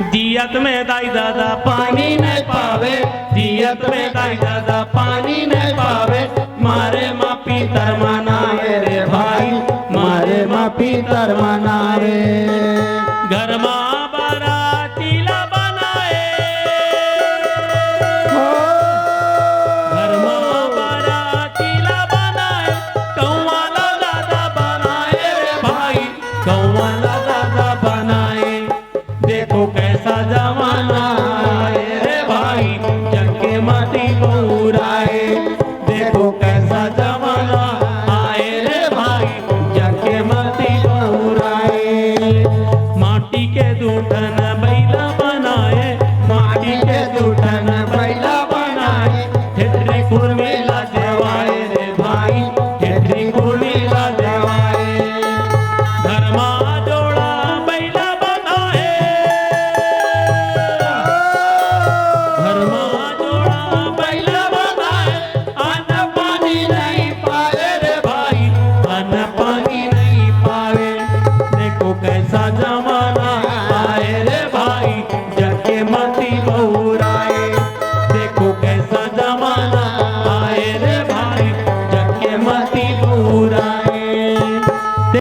दियत में दाई दादा पानी नहीं पावे, दियत में दाई दादा पानी नहीं पावे, मारे माँ पितर मनावे रे भाई, मारे माँ पितर मनावे। घर माँ बारातीला बनाए, घर माँ बारातीला बनाए, कौवाला दादा बनाए रे भाई, कौवाला दादा बनाए। देखो कैसा जमाना है रे भाई, जग के माटी को उड़ाए। देखो कैसा जमाना आए रे भाई, जग के माटी को उड़ाए। माटी के दूठन बैला